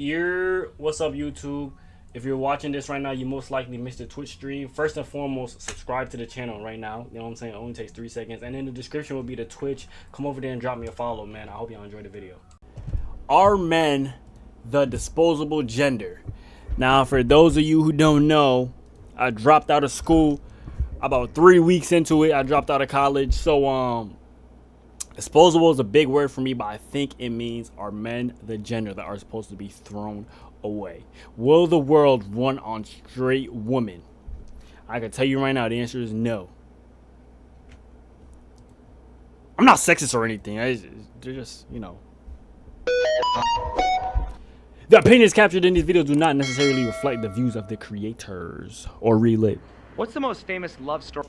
What's up, YouTube? If you're watching this right now, you most likely missed the Twitch stream. First and foremost, subscribe to the channel right now. You know what I'm saying? It only takes 3 seconds. And in the description will be the Twitch. Come over there and drop me a follow, man. I hope y'all enjoyed the video. Are men the disposable gender? Now, for those of you who don't know, I dropped out of school about 3 weeks into it. I dropped out of college. So, disposable is a big word for me, but I think it means are men the gender that are supposed to be thrown away? Will the world run on straight women? I can tell you right now, the answer is no. I'm not sexist or anything. They're just, you know. The opinions captured in these videos do not necessarily reflect the views of the creators or relay. What's the most famous love story?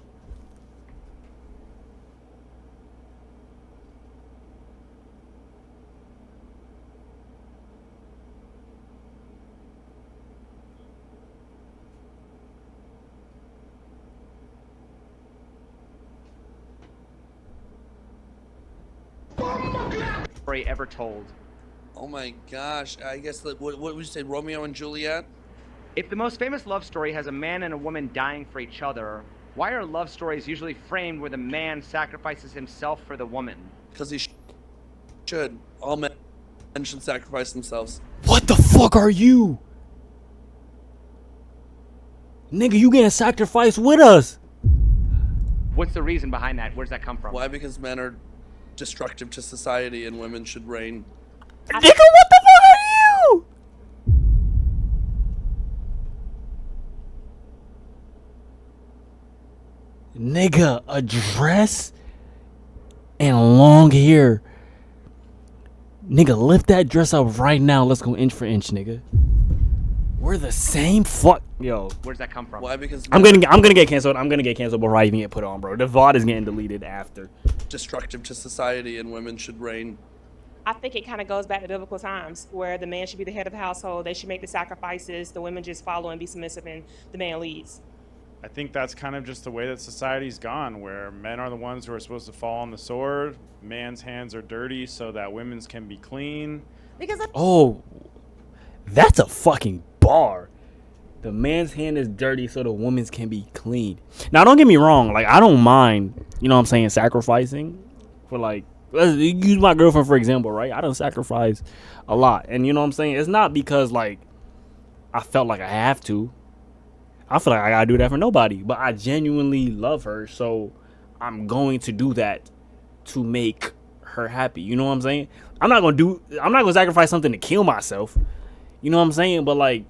Story ever told? Oh my gosh, I guess what would you say, Romeo and Juliet? If the most famous love story has a man and a woman dying for each other, why are love stories usually framed where the man sacrifices himself for the woman? Because he should. All men should sacrifice themselves. What the fuck are you? Nigga, you getting sacrificed with us. What's the reason behind that? Where does that come from? Why? Because men are destructive to society and women should reign. Nigga, what the fuck are you? Nigga, a dress and long hair. Nigga, lift that dress up right now. Let's go inch for inch, nigga. We're the same fuck. Yo. Where does that come from? Why? Because I'm gonna get canceled. I'm gonna get canceled before I even get put on, bro. The VOD is getting deleted after. Destructive to society and women should reign. I think it kind of goes back to biblical times where the man should be the head of the household. They should make the sacrifices. The women just follow and be submissive, and the man leads. I think that's kind of just the way that society's gone, where men are the ones who are supposed to fall on the sword. Man's hands are dirty so that women's can be clean. Oh, that's a fucking bar. The man's hand is dirty so the woman's can be clean. Now, don't get me wrong. Like, I don't mind, you know what I'm saying, sacrificing for, like, let's use my girlfriend for example, right? I don't sacrifice a lot. And you know what I'm saying? It's not because, like, I felt like I have to. I feel like I gotta do that for nobody. But I genuinely love her, so I'm going to do that to make her happy. You know what I'm saying? I'm not gonna sacrifice something to kill myself. You know what I'm saying? But, like,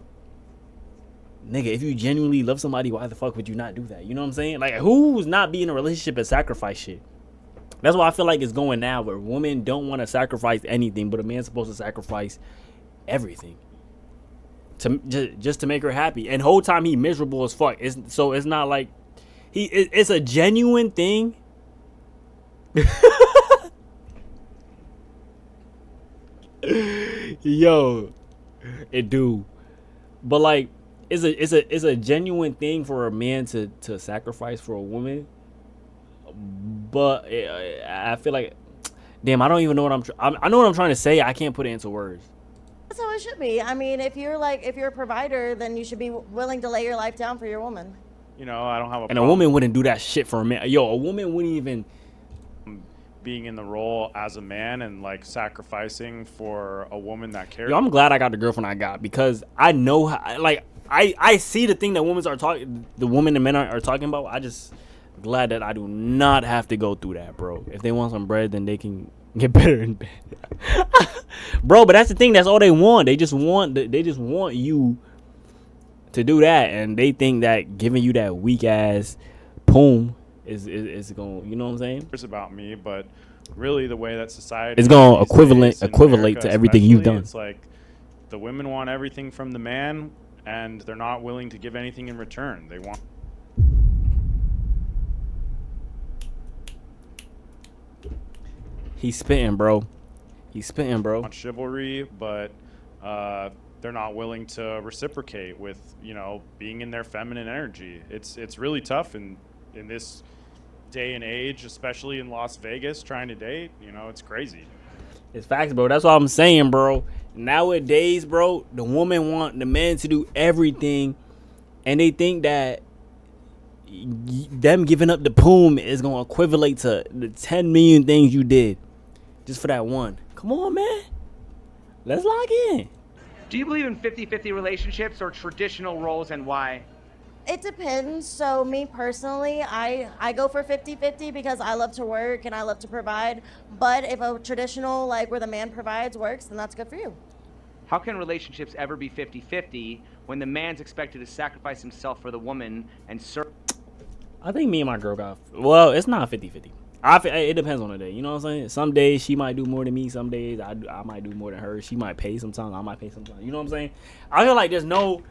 nigga, if you genuinely love somebody, why the fuck would you not do that? You know what I'm saying? Like, who's not be in a relationship and sacrifice shit? That's why I feel like it's going now, where women don't want to sacrifice anything, but a man's supposed to sacrifice everything to just to make her happy. And whole time he miserable as fuck. So it's not like it's a genuine thing. Yo, it do. But, like, it's a genuine thing for a man to sacrifice for a woman. But I feel like, damn, I don't even know what I know what I'm trying to say. I can't put it into words. That's how it should be. I mean, if you're a provider, then you should be willing to lay your life down for your woman. You know, I don't have a And problem a woman wouldn't do that shit for a man. Yo, a woman wouldn't even being in the role as a man and, like, sacrificing for a woman that cares. Yo, I'm glad I got the girlfriend I got, because I know how, like, I see the thing that the women and men are talking about. I just glad that I do not have to go through that, bro. If they want some bread, then they can get better in bed. Bro, but that's the thing. That's all they want. They just want you to do that, and they think that giving you that weak ass poom is going, you know what I'm saying? It's about me, but really the way that society It's going to these days in equivalent America to everything you've especially, done. It's like the women want everything from the man, and they're not willing to give anything in return. They want He's spitting, bro. He's spitting, bro. chivalry, but they're not willing to reciprocate with, you know, being in their feminine energy. It's really tough in this day and age, especially in Las Vegas, trying to date. You know, it's crazy. It's facts, bro. That's what I'm saying, bro. Nowadays, bro, the woman want the man to do everything, and they think that them giving up the poom is gonna equivalent to the 10 million things you did just for that one. Come on, man. Let's lock in. Do you believe in 50-50 relationships or traditional roles, and why? It depends. So me personally, I go for 50-50 because I love to work and I love to provide. But if a traditional, like where the man provides, works, then that's good for you. How can relationships ever be 50-50 when the man's expected to sacrifice himself for the woman and serve? I think me and my girl got, well, it's not 50-50. It depends on the day. You know what I'm saying? Some days she might do more than me. Some days I might do more than her. She might pay sometimes. I might pay sometimes. You know what I'm saying? I feel like there's no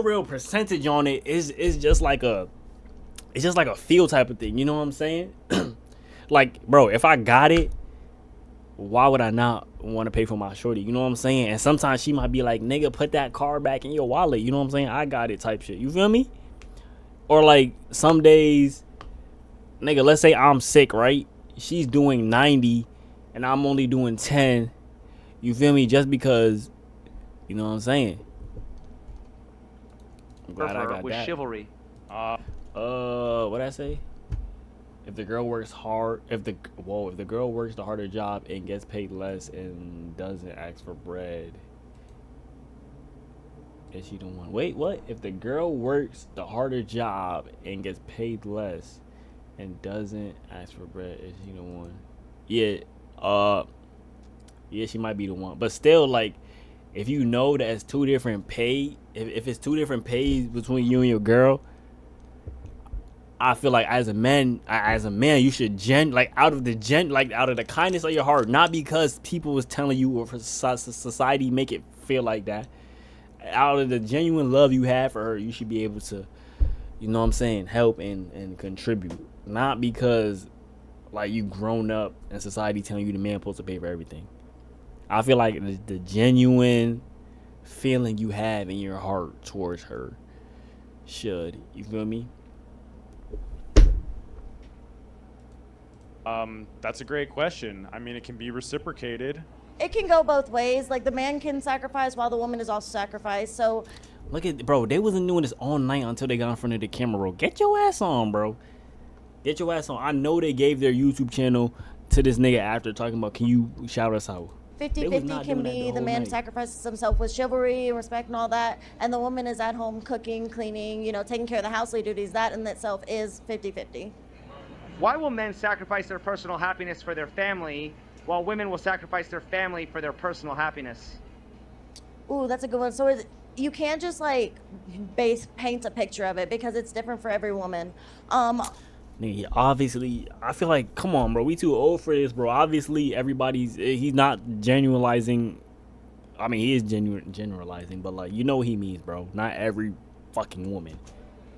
real percentage on it. It's just like a feel type of thing. You know what I'm saying? Like, bro, if I got it, why would I not want to pay for my shorty? You know what I'm saying? And sometimes she might be like, nigga, put that card back in your wallet. You know what I'm saying? I got it type shit. You feel me? Or like some days, nigga, let's say I'm sick, right? She's doing 90 and I'm only doing 10. You feel me? Just because, you know what I'm saying? I'm glad I got with that. chivalry? What'd I say? If the girl works hard, if the girl works the harder job and gets paid less and doesn't ask for bread, is she the one? Wait, what? If the girl works the harder job and gets paid less and doesn't ask for bread, is she the one? Yeah, yeah, she might be the one. But still, like, if you know that it's two different pay, if it's two different pays between you and your girl, I feel like as a man, you should out of the kindness of your heart, not because people was telling you or for society make it feel like that. Out of the genuine love you have for her, you should be able to, you know what I'm saying, help and contribute. Not because like you grown up and society telling you the man supposed to pay for everything. I feel like the genuine feeling you have in your heart towards her should, you feel me? That's a great question. I mean, it can be reciprocated. It can go both ways. Like the man can sacrifice while the woman is also sacrificed. So Look at, bro, they wasn't doing this all night until they got in front of the camera roll. Get your ass on, bro. Get your ass on. I know they gave their YouTube channel to this nigga after talking about, can you shout us out? 50-50 can be the man sacrifices himself with chivalry, respect, and all that, and the woman is at home cooking, cleaning, you know, taking care of the housely duties. That in itself is 50-50. Why will men sacrifice their personal happiness for their family, while women will sacrifice their family for their personal happiness? Ooh, that's a good one. So you can't just like paint a picture of it because it's different for every woman. Nigga, obviously, I feel like, come on, bro, we too old for this, bro. Obviously, he's not generalizing. I mean, he is generalizing, but like, you know what he means, bro. Not every fucking woman.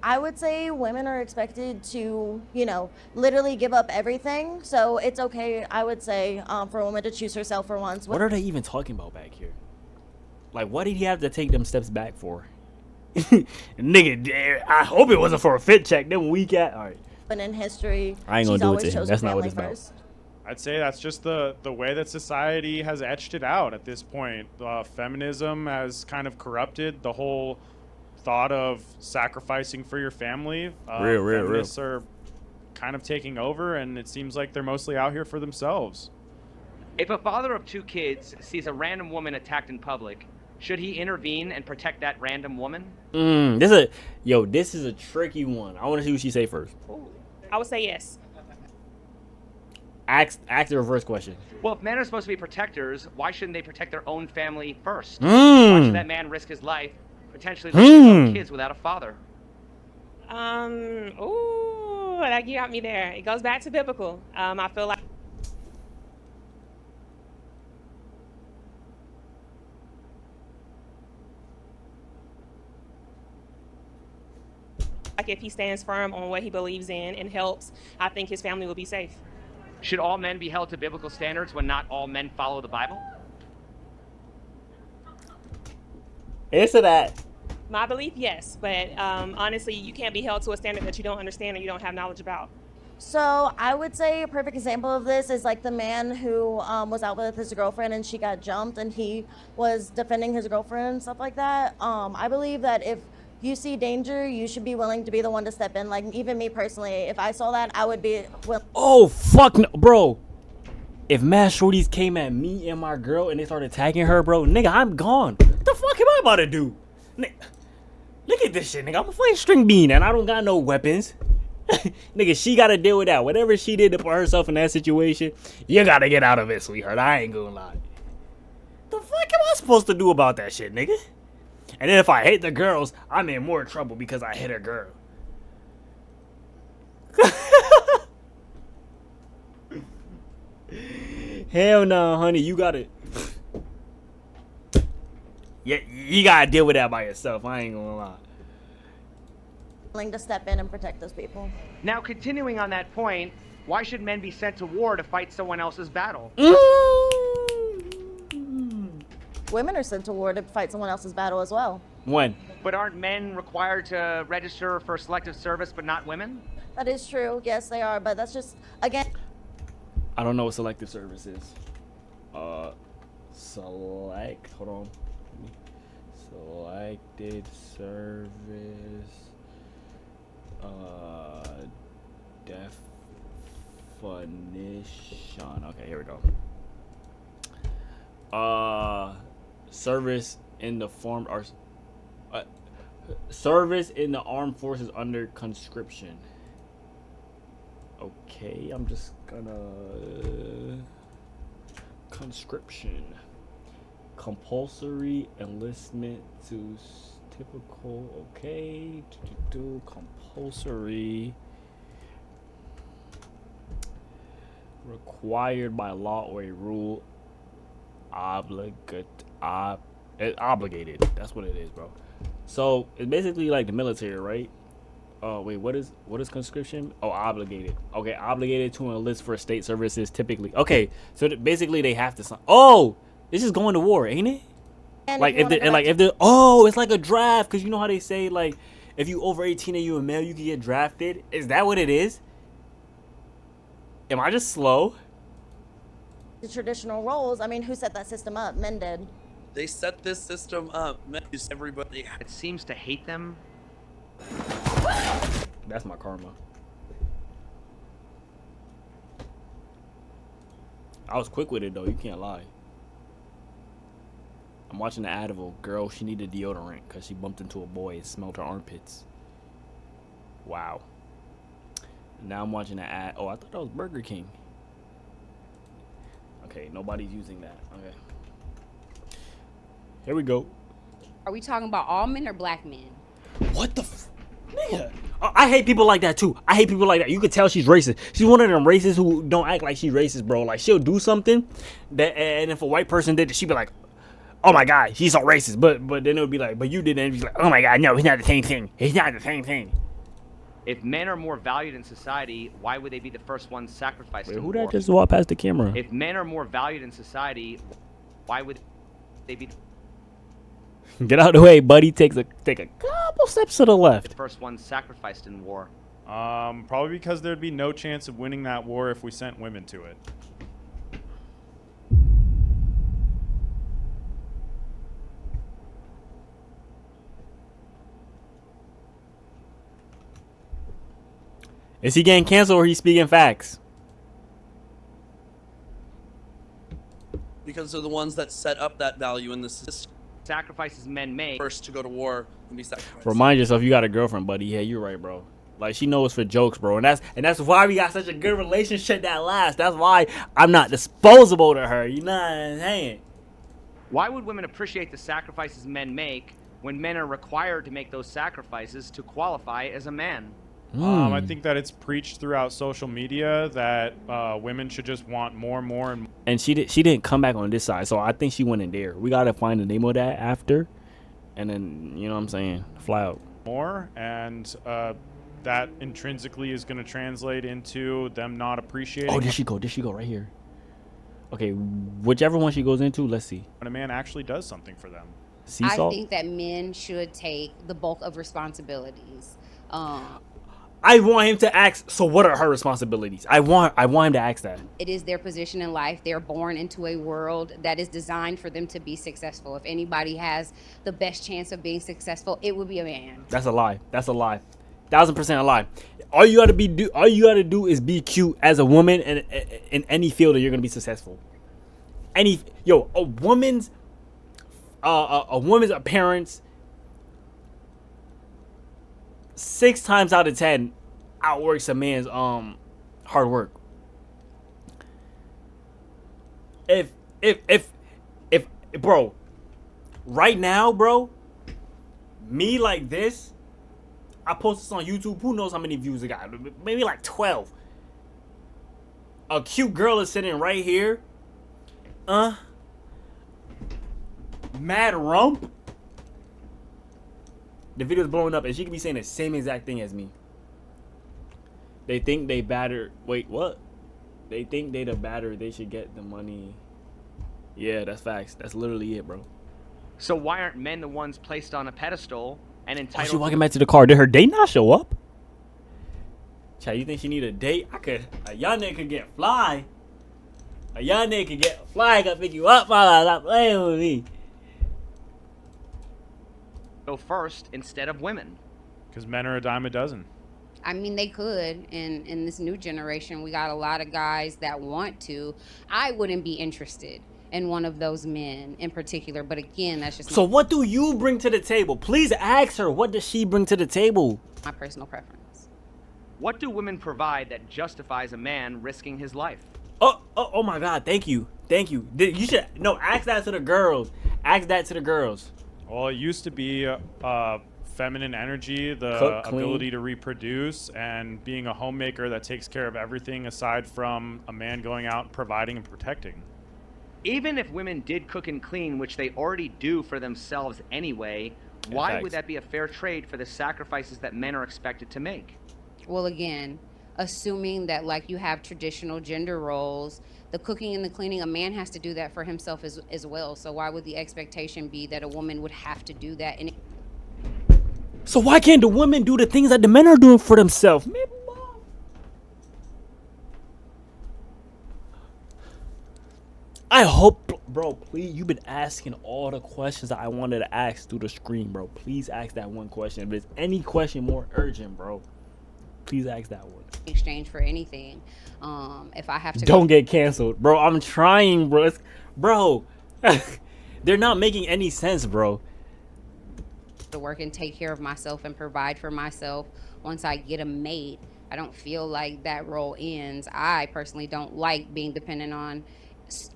I would say women are expected to, you know, literally give up everything. So it's okay, I would say, for a woman to choose herself for once. What are they even talking about back here? Like, what did he have to take them steps back for? Nigga, I hope it wasn't for a fit check. Then week at, all right. But in history, I ain't gonna she's do it always to him. chosen That's not what family it's about. first. I'd say that's just the way that society has etched it out at this point. Feminism has kind of corrupted the whole thought of sacrificing for your family. Feminists are kind of taking over, and it seems like they're mostly out here for themselves. If a father of 2 kids sees a random woman attacked in public, should he intervene and protect that random woman? This is a tricky one. I want to see what she say first. Ooh, I would say yes. Ask the reverse question. Well, if men are supposed to be protectors, why shouldn't they protect their own family first? Why should that man risk his life, potentially leaving his own kids without a father? Ooh, that you got me there. It goes back to biblical. I feel like if he stands firm on what he believes in and helps, I think his family will be safe. Should all men be held to biblical standards when not all men follow the Bible? Answer that. My belief, yes, but honestly, you can't be held to a standard that you don't understand or you don't have knowledge about. So I would say a perfect example of this is like the man who was out with his girlfriend and she got jumped and he was defending his girlfriend and stuff like that. I believe that if you see danger, you should be willing to be the one to step in. Like even me personally, if I saw that, I would be willing. Oh fuck no, bro. If mad shorties came at me and my girl and they started attacking her, bro, nigga, I'm gone. What the fuck am I about to do? Look at this shit, nigga. I'm a fucking string bean and I don't got no weapons. Nigga, she gotta deal with that. Whatever she did to put herself in that situation, you gotta get out of it, sweetheart. I ain't gonna lie. The fuck am I supposed to do about that shit, nigga? And then if I hate the girls, I'm in more trouble because I hit a girl. Hell no, honey. You gotta... Yeah, you gotta deal with that by yourself. I ain't gonna lie. To step in and protect those people. Now, continuing on that point, why should men be sent to war to fight someone else's battle? Women are sent to war to fight someone else's battle as well. When? But aren't men required to register for selective service, but not women? That is true. Yes, they are. But that's just, again... I don't know what selective service is. Hold on. Selected service. Definition. Okay, here we go. Service in the formed arts. Service in the armed forces under conscription. Okay, I'm just gonna conscription. Compulsory enlistment to typical. Okay, compulsory. Required by law or a rule. Obligated. That's what it is, bro. So it's basically like the military, right? Oh wait, what is conscription? Oh, obligated. Okay, obligated to enlist for state services typically. Okay, so basically they have to sign. Oh, this is going to war, ain't it? And Like if they oh, it's like a draft, because you know how they say like if you over 18 and you a male, you can get drafted. Is that what it is? Am I just slow? The traditional roles, I mean, who set that system up? Men did. They set this system up. Men use everybody. It seems to hate them. That's my karma. I was quick with it though, you can't lie. I'm watching the ad of a girl, she needed deodorant because she bumped into a boy and smelled her armpits. Wow. Now I'm watching the ad. Oh, I thought that was Burger King. Okay, nobody's using that. Okay. Here we go. Are we talking about all men or black men? What the nigga? I hate people like that too. I hate people like that. You could tell she's racist. She's one of them racists who don't act like she's racist, bro. Like she'll do something that, and if a white person did it, she'd be like, "Oh my god, he's so racist." But then it would be like, "But you did it." And she's like, "Oh my god, no, he's not the same thing. He's not the same thing." If men are more valued in society, why would they be the first ones sacrificed Wait, in who war? that just walked past the camera? If men are more valued in society, why would they be Get out of the way, buddy. Take a couple steps to the the left. first ones sacrificed in war? Probably because there'd be no chance of winning that war if we sent women to it. Is he getting canceled or he's speaking facts? Because they're the ones that set up that value in the system. Sacrifices men make. First to go to war and be sacrificed. Remind yourself you got a girlfriend, buddy. Yeah, you're right, bro. Like she knows for jokes, bro, and that's why we got such a good relationship that lasts. That's why I'm not disposable to her. You know what I'm saying? Why would women appreciate the sacrifices men make when men are required to make those sacrifices to qualify as a man? I think that it's preached throughout social media that women should just want more and more. And she didn't come back on this side, so I think she went in there. We gotta find the name of that after, and then you know what I'm saying, fly out. More, and that intrinsically is going to translate into them not appreciating. Oh, did she go? Did she go right here? Okay, whichever one she goes into, let's see. When a man actually does something for them. Sea I salt. think that men should take the bulk of responsibilities. I I want him to ask. So what are her responsibilities? I want him to ask that. It is their position in life. They're born into a world that is designed for them to be successful. If anybody has the best chance of being successful, it would be a man. That's a lie. That's a lie. 1000% a lie. All you gotta do is be cute as a woman, and in any field that you're gonna be successful. A woman's appearance 6 times out of 10 outworks a man's hard work. If bro, right now, bro, me like this, I post this on YouTube. Who knows how many views it got? Maybe like 12. A cute girl is sitting right here. Mad rump. The video's blowing up, and she could be saying the same exact thing as me. They think they batter. Wait, what? They think they the batter. They should get the money. Yeah, that's facts. That's literally it, bro. So why aren't men the ones placed on a pedestal and Oh, entitled? she walking back to the car. Did her date not show up? Child, you think she need a date? A young nigga could get fly. A young nigga could get fly. Gotta pick you up, while stop playing with me. Go first instead of women. Because men are a dime a dozen. I mean, they could. And in this new generation, we got a lot of guys that want to. I wouldn't be interested in one of those men in particular. But again, that's just So what do you bring to the table? Please ask her. What does she bring to the table? my personal preference. What do women provide that justifies a man risking his life? Oh my God! Thank you. You should ask that to the girls. Ask that to the girls. Well, it used to be feminine energy, the Cook, clean. ability to reproduce, and being a homemaker that takes care of everything aside from a man going out providing and protecting. Even if women did cook and clean, which they already do for themselves anyway, why facts. would that be a fair trade for the sacrifices that men are expected to make? Well, again, assuming that like you have traditional gender roles, the cooking and the cleaning, a man has to do that for himself as well. So why would the expectation be that a woman would have to do that? And So why can't the women do the things that the men are doing for themselves? Man, I hope, bro, please, you've been asking all the questions that I wanted to ask through the screen, bro. Please ask that one question. If there's any question more urgent, bro, please ask that one. exchange for anything, if I have to Don't get canceled, bro. I'm trying, bro. Bro, they're not making any sense, bro. to work and take care of myself and provide for myself, once I get a mate, I don't feel like that role ends. I personally don't like being dependent on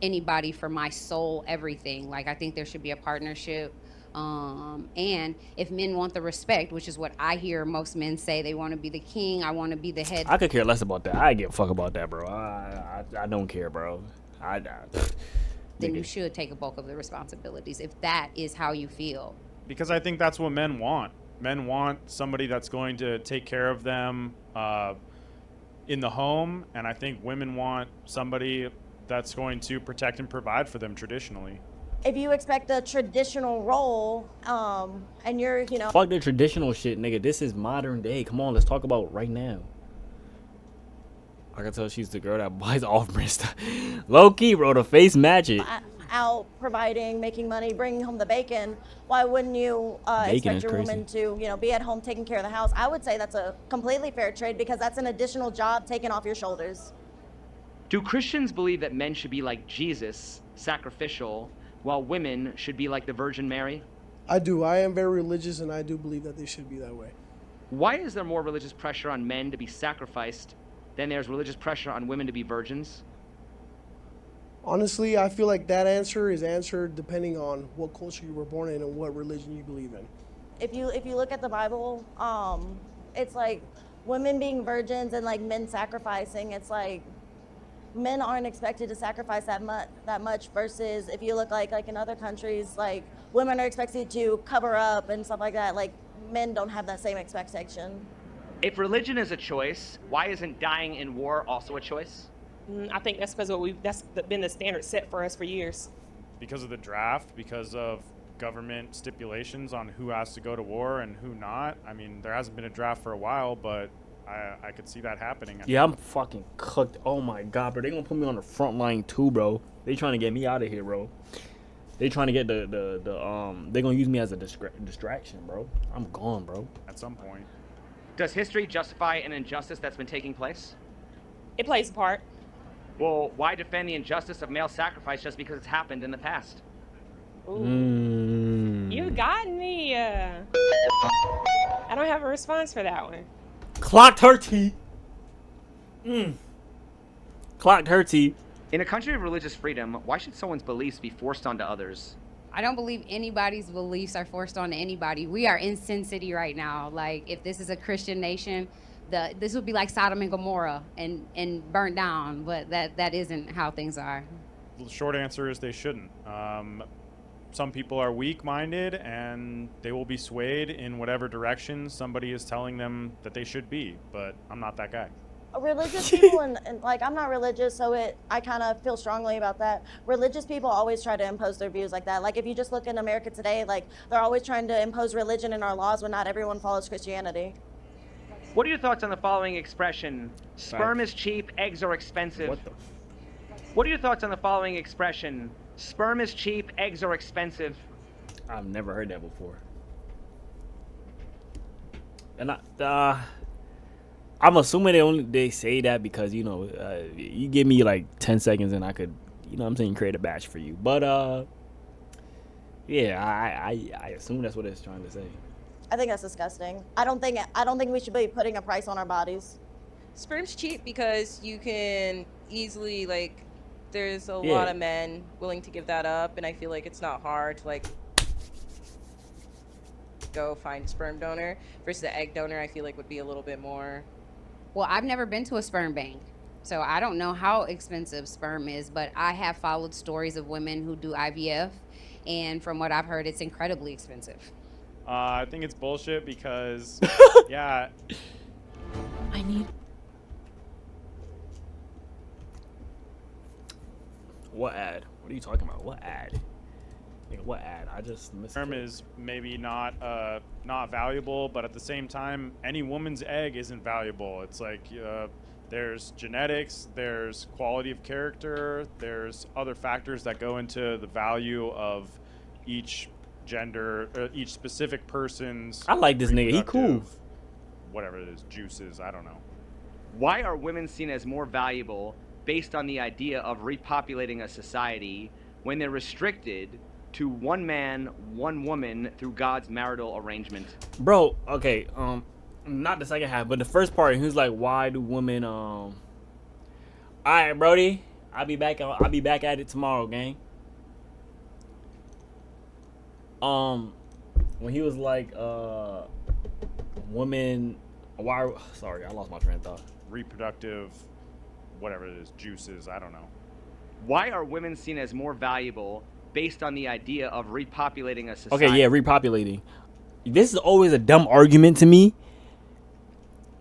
anybody for my sole everything. Like, I think there should be a partnership. And if men want the respect, which is what I hear most men say, they want to be the king, I want to be the head. I could care less about that. I give a fuck about that, bro. I don't care, bro. Then you should take a bulk of the responsibilities if that is how you feel. Because I think that's what men want. Men want somebody that's going to take care of them in the home, and I think women want somebody that's going to protect and provide for them traditionally. If you expect a traditional role, and you're, Fuck the traditional shit, nigga. This is modern day. Come on, let's talk about right now. I can tell she's the girl that buys off-brand stuff. Low key, bro. The face match it. out providing, making money, bringing home the bacon, why wouldn't you Bacon expect is your crazy. woman to, be at home taking care of the house? I would say that's a completely fair trade because that's an additional job taken off your shoulders. Do Christians believe that men should be like Jesus, sacrificial, while women should be like the Virgin Mary? I do. I am very religious, and I do believe that they should be that way. Why is there more religious pressure on men to be sacrificed than there's religious pressure on women to be virgins? Honestly, I feel like that answer is answered depending on what culture you were born in and what religion you believe in. If you look at the Bible, it's like women being virgins and like men sacrificing. It's like men aren't expected to sacrifice that much versus if you look like in other countries, like women are expected to cover up and stuff like that. Like men don't have that same expectation. If religion is a choice, why isn't dying in war also a choice? I think that's because that's been the standard set for us for years. Because of the draft, because of government stipulations on who has to go to war and who not. I mean, there hasn't been a draft for a while, but I could see that happening. Yeah, I'm fucking cooked. Oh my god, bro. They gonna put me on the front line too, bro. They trying to get me out of here, bro. They trying to get they gonna use me as a distraction, bro. I'm gone, bro. At some point. Does history justify an injustice that's been taking place? It plays a part. Well, why defend the injustice of male sacrifice just because it's happened in the past? Ooh. You got me. I don't have a response for that one. Clocked her teeth. Clocked her teeth. In a country of religious freedom, why should someone's beliefs be forced onto others? I don't believe anybody's beliefs are forced on anybody. We are in Sin City right now. Like, if this is a Christian nation, this would be like Sodom and Gomorrah and burnt down, but that isn't how things are. The short answer is they shouldn't. Some people are weak-minded, and they will be swayed in whatever direction somebody is telling them that they should be, but I'm not that guy. Religious people and like I'm not religious, so I kind of feel strongly about that. Religious people always try to impose their views like that. Like if you just look in America today, like they're always trying to impose religion in our laws when not everyone follows Christianity. What are your thoughts on the following expression? Sperm is cheap, eggs are expensive. What the? What are your thoughts on the following expression? Sperm is cheap, eggs are expensive. I've never heard that before. And I'm assuming they say that because you give me like 10 seconds and I could, what I'm saying, create a batch for you. But yeah, I assume that's what it's trying to say. I think that's disgusting. I don't think we should be putting a price on our bodies. Sperm's cheap because you can easily there's a lot of men willing to give that up, and I feel like it's not hard to go find a sperm donor versus an egg donor. I feel like would be a little bit more. Well, I've never been to a sperm bank, so I don't know how expensive sperm is, but I have followed stories of women who do IVF, and from what I've heard, it's incredibly expensive. I think it's bullshit because, yeah. I need. What ad? What are you talking about? What ad? What ad? I just missed. Sperm is maybe not valuable, but at the same time, any woman's egg isn't valuable. It's like there's genetics, there's quality of character, there's other factors that go into the value of each gender, each specific person's. I like this nigga. He cool. Whatever it is, juices. I don't know. Why are women seen as more valuable based on the idea of repopulating a society when they're restricted to one man, one woman through God's marital arrangement? Bro, okay, not the second half, but the first part, he was like, why do women, all right, Brody, I'll be back at it tomorrow, gang. When he was like, women, why, sorry, I lost my train of thought. Reproductive, whatever it is, juices, I don't know. Why are women seen as more valuable based on the idea of repopulating a society? Okay, yeah, repopulating. This is always a dumb argument to me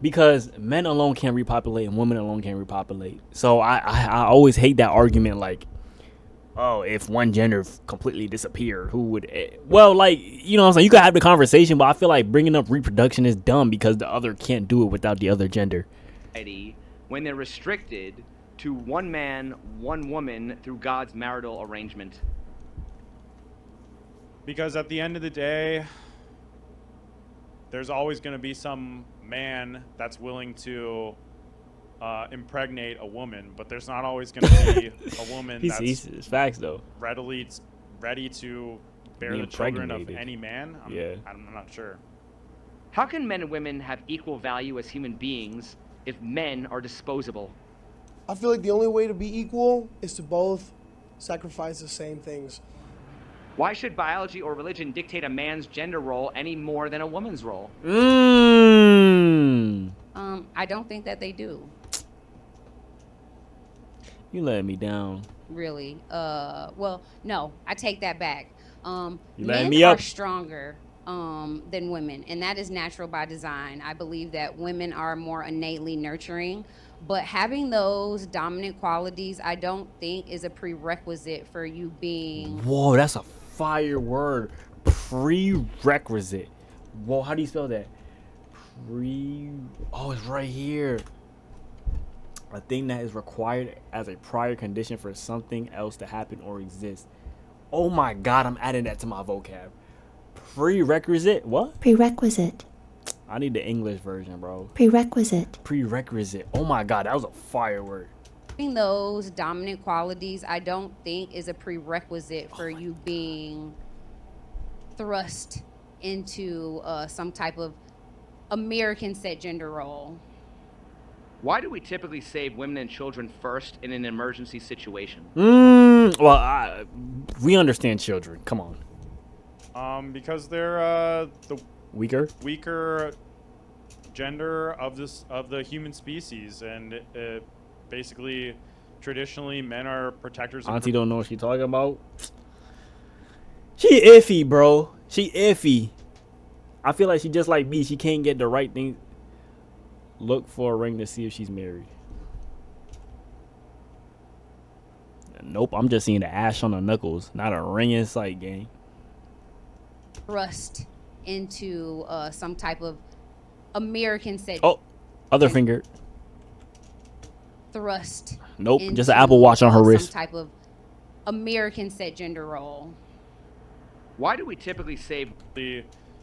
because men alone can't repopulate and women alone can't repopulate. So I always hate that argument, like, oh, if one gender completely disappeared, who would... Well, like, you know what I'm saying? You can have the conversation, but I feel like bringing up reproduction is dumb because the other can't do it without the other gender. When they're restricted to one man, one woman through God's marital arrangement. Because at the end of the day, there's always going to be some man that's willing to impregnate a woman, but there's not always going to be a woman that's it's facts, though. ready to bear the children of any man. I'm not sure. How can men and women have equal value as human beings if men are disposable? I feel like the only way to be equal is to both sacrifice the same things. Why should biology or religion dictate a man's gender role any more than a woman's role? I don't think that they do. You let me down. Really? Well, no, I take that back. Men are stronger than women, and that is natural by design. I believe that women are more innately nurturing, but having those dominant qualities, I don't think is a prerequisite for you being... Whoa, that's a fire word. Prerequisite. Whoa, how do you spell that? Oh, it's right here. A thing that is required as a prior condition for something else to happen or exist. Oh my God, I'm adding that to my vocab. Prerequisite? What? Prerequisite. I need the English version, bro. Prerequisite. Prerequisite. Oh my God, that was a fire word. Having those dominant qualities, I don't think is a prerequisite for you being thrust into some type of American set gender role. Why do we typically save women and children first in an emergency situation? Well, we understand children. Come on. Because they're the Weaker gender of the human species, and basically, traditionally, men are protectors. Auntie don't know what she talking about. She iffy, bro. She iffy. I feel like she just like me. She can't get the right thing. Look for a ring to see if she's married. Nope, I'm just seeing the ash on the knuckles, not a ring in sight, gang. Thrust into some type of American set. Oh, other finger. Thrust. Nope, just an Apple Watch on her wrist. Some type of American set gender role. Why do we typically save?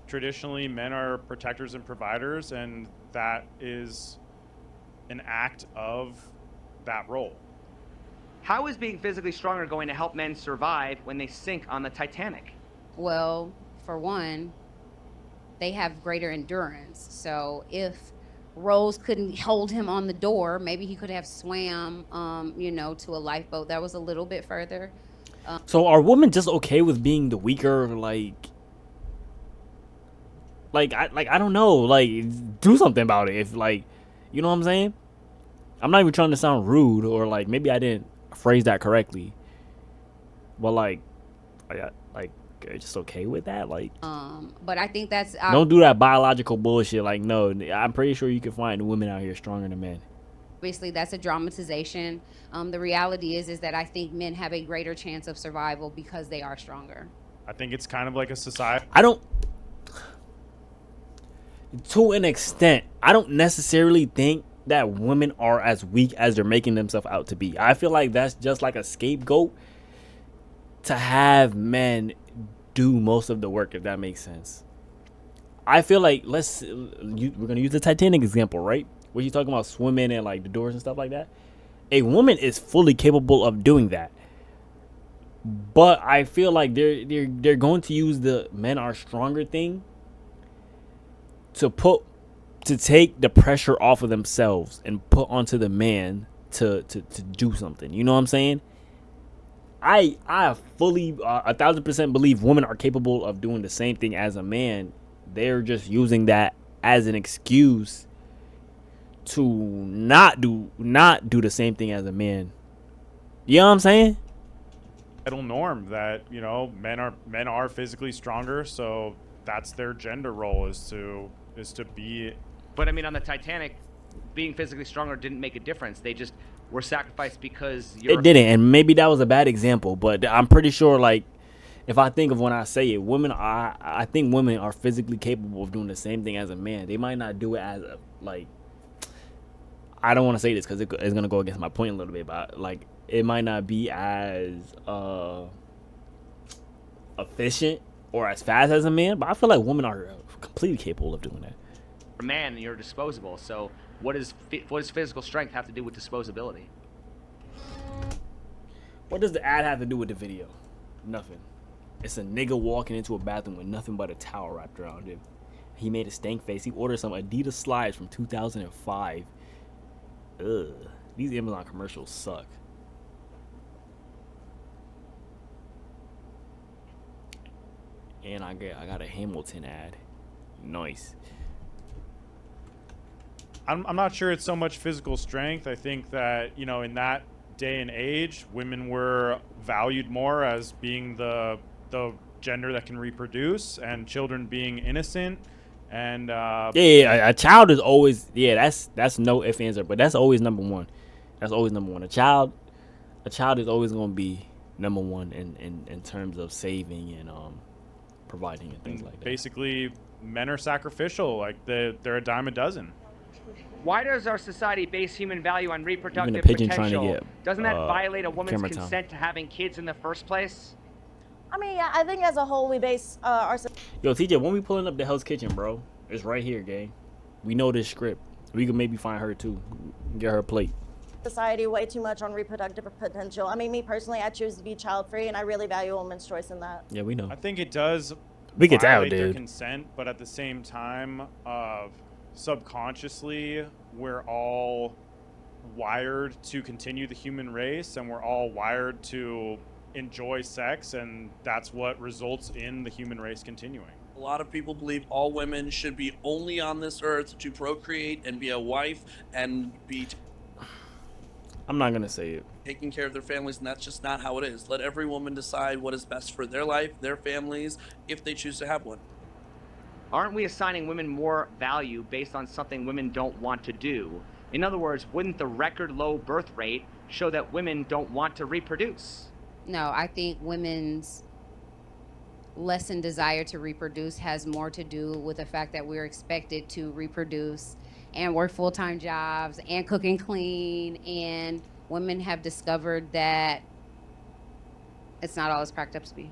Traditionally, men are protectors and providers, and that is an act of that role. How is being physically stronger going to help men survive when they sink on the Titanic? Well, for one, they have greater endurance. So if Rose couldn't hold him on the door, maybe he could have swam, to a lifeboat that was a little bit further. So are women just okay with being the weaker? I don't know. Like, do something about it. If you know what I'm saying? I'm not even trying to sound rude, or maybe I didn't phrase that correctly. But just okay with that. But I think that's don't do that biological bullshit. No, I'm pretty sure you can find women out here stronger than men. obviously that's a dramatization. The reality is that I think men have a greater chance of survival because they are stronger. I think it's kind of like a society. To an extent, I don't necessarily think that women are as weak as they're making themselves out to be. I feel like that's just like a scapegoat to have men do most of the work, if that makes sense. I feel like we're gonna use the Titanic example, right? Where you talking about swimming and the doors and stuff like that. A woman is fully capable of doing that, but I feel like they're going to use the men are stronger thing to take the pressure off of themselves and put onto the man to do something. You know what I'm saying? I fully 1,000% believe women are capable of doing the same thing as a man. They're just using that as an excuse to not do the same thing as a man. You know what I'm saying? Norm that men are physically stronger, so that's their gender role is to be. But I mean, on the Titanic, being physically stronger didn't make a difference. They just were sacrificed because it didn't, and maybe that was a bad example. But I'm pretty sure, if I think of when I say it, I think women are physically capable of doing the same thing as a man. They might not do it as I don't want to say this because it's gonna go against my point a little bit, but it might not be as efficient or as fast as a man. But I feel like women are completely capable of doing that. For a man, you're disposable. So what does physical strength have to do with disposability? What does the ad have to do with the video? Nothing. It's a nigga walking into a bathroom with nothing but a towel wrapped around him. He made a stank face. He ordered some Adidas slides from 2005. Ugh. These Amazon commercials suck. And I got a Hamilton ad. Nice. I'm not sure it's so much physical strength. I think that, in that day and age, women were valued more as being the gender that can reproduce, and children being innocent. And a child is always that's no ifs, ands, but that's always number one. That's always number one. A child is always going to be number one in terms of saving and providing and things like that. Basically, men are sacrificial. Like they're a dime a dozen. Why does our society base human value on reproductive pigeon trying to potential? get, Doesn't that violate a woman's camera time. consent to having kids in the first place? I mean, yeah, I think as a whole, we base our Yo, TJ, when we pulling up the Hell's Kitchen, bro? It's right here, gang. We know this script. We can maybe find her too. Get her a plate. society way too much on reproductive potential. I mean, me personally, I choose to be child-free, and I really value a woman's choice in that. Yeah, we know. I think it does We can tell, violate their dude. consent, but at the same time, subconsciously, we're all wired to continue the human race, and we're all wired to enjoy sex, and that's what results in the human race continuing. A lot of people believe all women should be only on this earth to procreate and be a wife and be I'm not gonna say it. taking care of their families, and that's just not how it is. Let every woman decide what is best for their life, their families, if they choose to have one. Aren't we assigning women more value based on something women don't want to do? In other words, wouldn't the record low birth rate show that women don't want to reproduce? No, I think women's lessened desire to reproduce has more to do with the fact that we're expected to reproduce and work full-time jobs and cook and clean, and women have discovered that it's not all it's cracked up to be.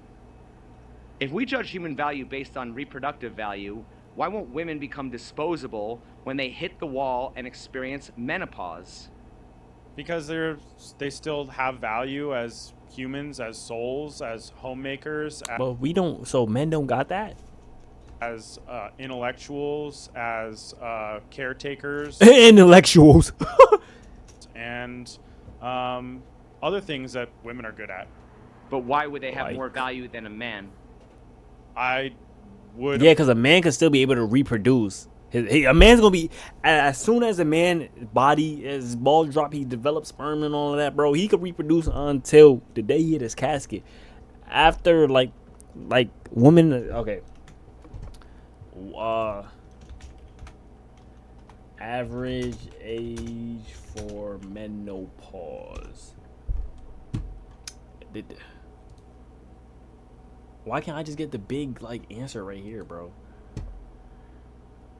If we judge human value based on reproductive value, why won't women become disposable when they hit the wall and experience menopause? Because they still have value as humans, as souls, as homemakers, But we don't. So men don't got that. as intellectuals, as caretakers, Intellectuals. and other things that women are good at. But why would they have Like- more value than a man? I would. Yeah, because a man can still be able to reproduce. A man's gonna be as soon as a man body, his balls drop, he develops sperm and all of that, bro. He could reproduce until the day he hit his casket. After like women, okay. Average age for menopause. Why can't I just get the big answer right here, bro?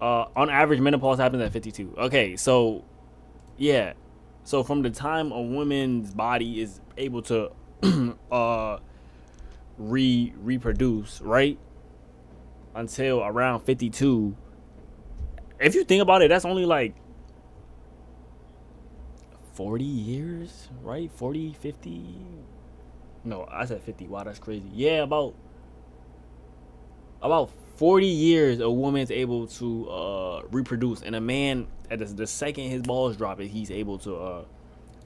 On average, menopause happens at 52. Okay, so yeah, so from the time a woman's body is able to reproduce, right, until around 52. If you think about it, that's only like 40 years, right? 40, 50. No, I said 50. Wow, that's crazy. Yeah, about 40 years a woman's able to reproduce, and a man at the second his balls drop it, he's able to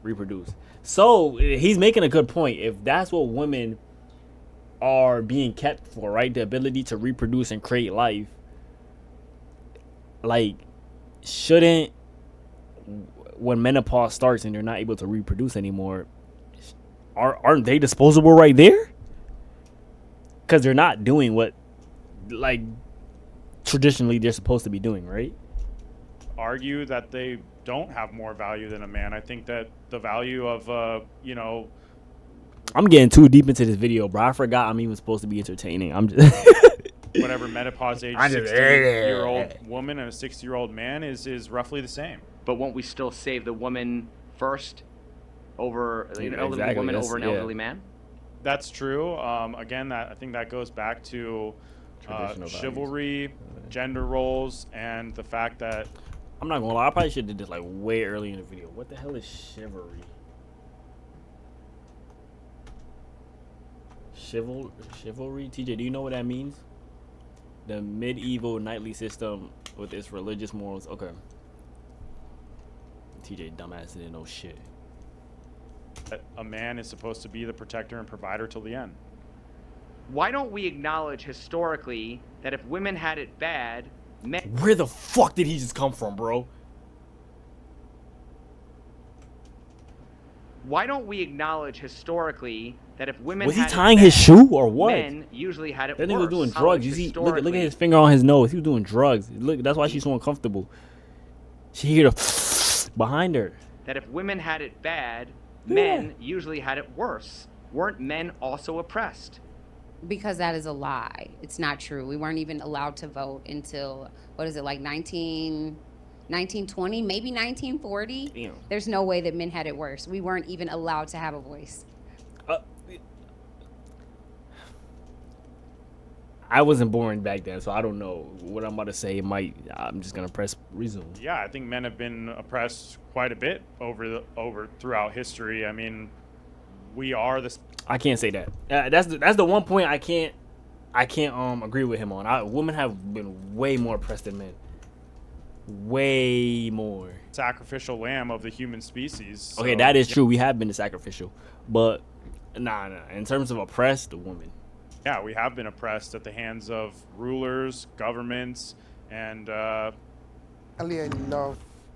reproduce. So he's making a good point. If that's what women are being kept for, right, the ability to reproduce and create life, like, shouldn't, when menopause starts and they're not able to reproduce anymore, aren't they disposable right there? Because they're not doing what, like, traditionally they're supposed to be doing, right? Argue that they don't have more value than a man. I think that the value of I'm getting too deep into this video, bro. I forgot I'm even supposed to be entertaining. I'm just whatever menopause age 60-year-old woman and a 60-year-old man is roughly the same. But won't we still save the woman first over an elderly Exactly, woman that's- over an yeah. elderly man? That's true. Again, I think that goes back to Traditional values. chivalry, gender roles, and the fact that I'm not gonna lie, I probably should have did this like way early in the video. What the hell is chivalry? Chivalry? TJ, do you know what that means? The medieval knightly system with its religious morals. Okay. TJ dumbass didn't know shit. a man is supposed to be the protector and provider till the end. Why don't we acknowledge historically that if women had it bad, men... Where the fuck did he just come from, bro? Why don't we acknowledge historically that if women Was he had it tying his bad, shoe or what? Men usually had it That worse. nigga was doing drugs. You see, look at Historically. his finger on his nose. He was doing drugs. Look, that's why she's so uncomfortable. She hear the behind her. That if women had it bad, Yeah. men usually had it worse. Weren't men also oppressed? Because that is a lie. It's not true. We weren't even allowed to vote until, what is it, like 1920, maybe 1940? Damn. There's no way that men had it worse. We weren't even allowed to have a voice. I wasn't born back then, so I don't know what I'm about to say. I'm just gonna press resume. Yeah, I think men have been oppressed quite a bit over throughout history. I mean, we are this. I can't say that. That's the one point I can't agree with him on. Women have been way more oppressed than men. Way more. Sacrificial lamb of the human species. Okay, that is true. We have been the sacrificial, but nah. In terms of oppressed, the woman. Yeah, we have been oppressed at the hands of rulers, governments, and enough.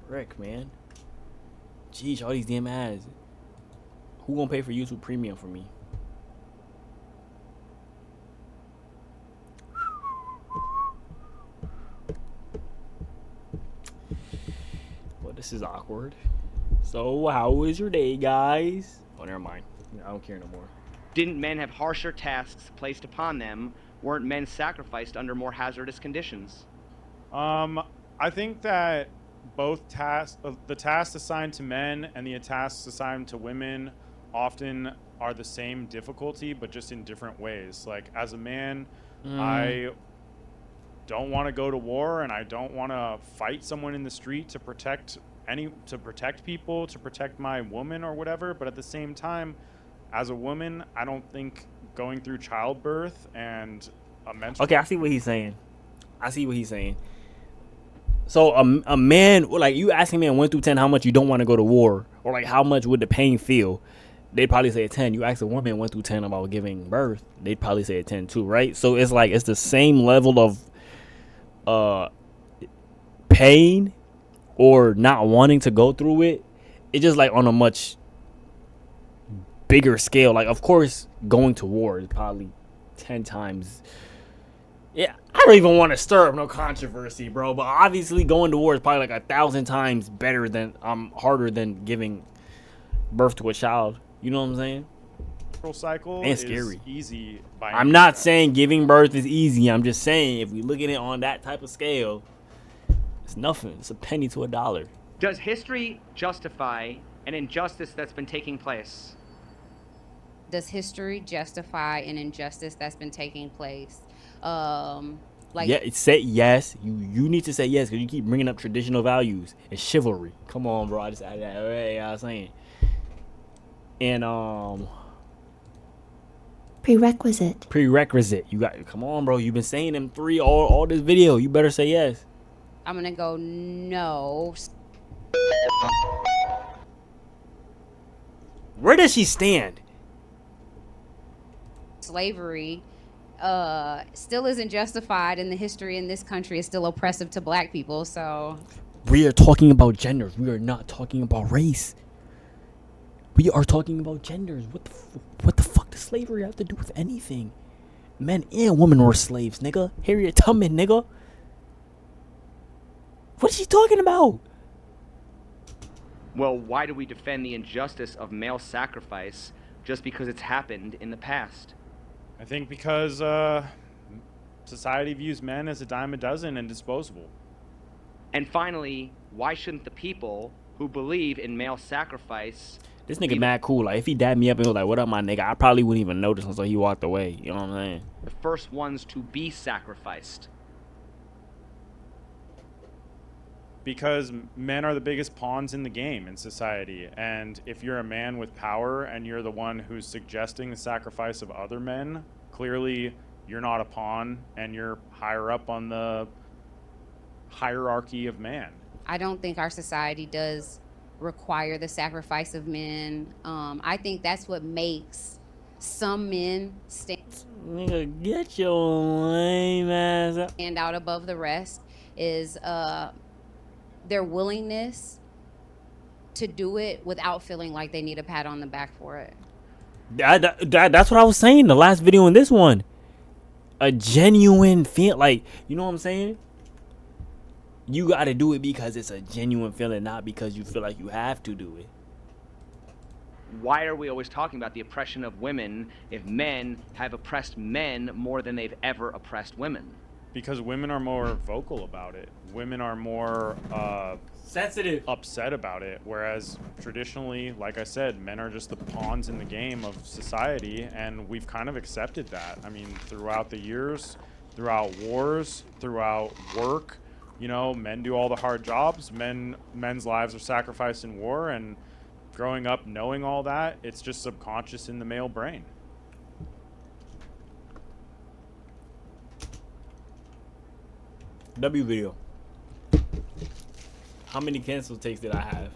Rick, man. Jeez, all these damn ads. Who gonna pay for YouTube Premium for me? Well, this is awkward. So, how was your day, guys? Oh, never mind. I don't care no more. Didn't men have harsher tasks placed upon them? Weren't men sacrificed under more hazardous conditions? I think that both tasks, the tasks assigned to men and the tasks assigned to women, often are the same difficulty, but just in different ways. Like, as a man, I don't want to go to war, and I don't want to fight someone in the street to protect people, to protect my woman or whatever. But at the same time, as a woman, I don't think going through childbirth and a menstrual... Okay, I see what he's saying. So a man, like, you asking me on 1 through 10 how much you don't want to go to war, or like how much would the pain feel, they'd probably say a 10. You ask a woman 1 through 10 about giving birth, they'd probably say a 10 too, right? So it's like it's the same level of pain or not wanting to go through it. It's just like on a much bigger scale. Like, of course, going to war is probably 10 times. Yeah, I don't even want to stir up no controversy, bro. But obviously, going to war is probably like 1,000 times better than harder than giving birth to a child. You know what I'm saying? Cycle and is scary. Easy. I'm not saying giving birth is easy. I'm just saying if we look at it on that type of scale, it's nothing. It's a penny to a dollar. Does history justify an injustice that's been taking place? Does history justify an injustice that's been taking place? Like, yeah, say yes. You need to say yes because you keep bringing up traditional values and chivalry. Come on, bro. I just added that. Hey, I was saying. And prerequisite. You got. Come on, bro. You've been saying them 3 all this video. You better say yes. I'm gonna go no. Where does she stand? Slavery still isn't justified, and the history in this country is still oppressive to black people. So we are talking about genders. We are not talking about race. We are talking about genders. What the fuck does slavery have to do with anything? Men and women were slaves, nigga. Harriet Tubman, nigga. What is she talking about? Well, why do we defend the injustice of male sacrifice just because it's happened in the past? I think because society views men as a dime a dozen and disposable. And finally, why shouldn't the people who believe in male sacrifice... This nigga mad cool. Like, if he dabbed me up and was like, what up, my nigga? I probably wouldn't even notice until he walked away. You know what I'm saying? The first ones to be sacrificed. Because men are the biggest pawns in the game in society. And if you're a man with power and you're the one who's suggesting the sacrifice of other men, clearly you're not a pawn and you're higher up on the hierarchy of man. I don't think our society does require the sacrifice of men. I think that's what makes some men Nigga, get your lame ass up. Stand out above the rest is their willingness to do it without feeling like they need a pat on the back for it. That's what I was saying the last video and this one. A genuine feel, like, you know what I'm saying? You got to do it because it's a genuine feeling, not because you feel like you have to do it. why are we always talking about the oppression of women if men have oppressed men more than they've ever oppressed women? Because women are more vocal about it. Women are more sensitive, upset about it. Whereas traditionally, like I said, men are just the pawns in the game of society, and we've kind of accepted that. I mean, throughout the years, throughout wars, throughout work, you know, men do all the hard jobs. Men's lives are sacrificed in war, and growing up knowing all that, it's just subconscious in the male brain. W video. How many cancel takes did I have?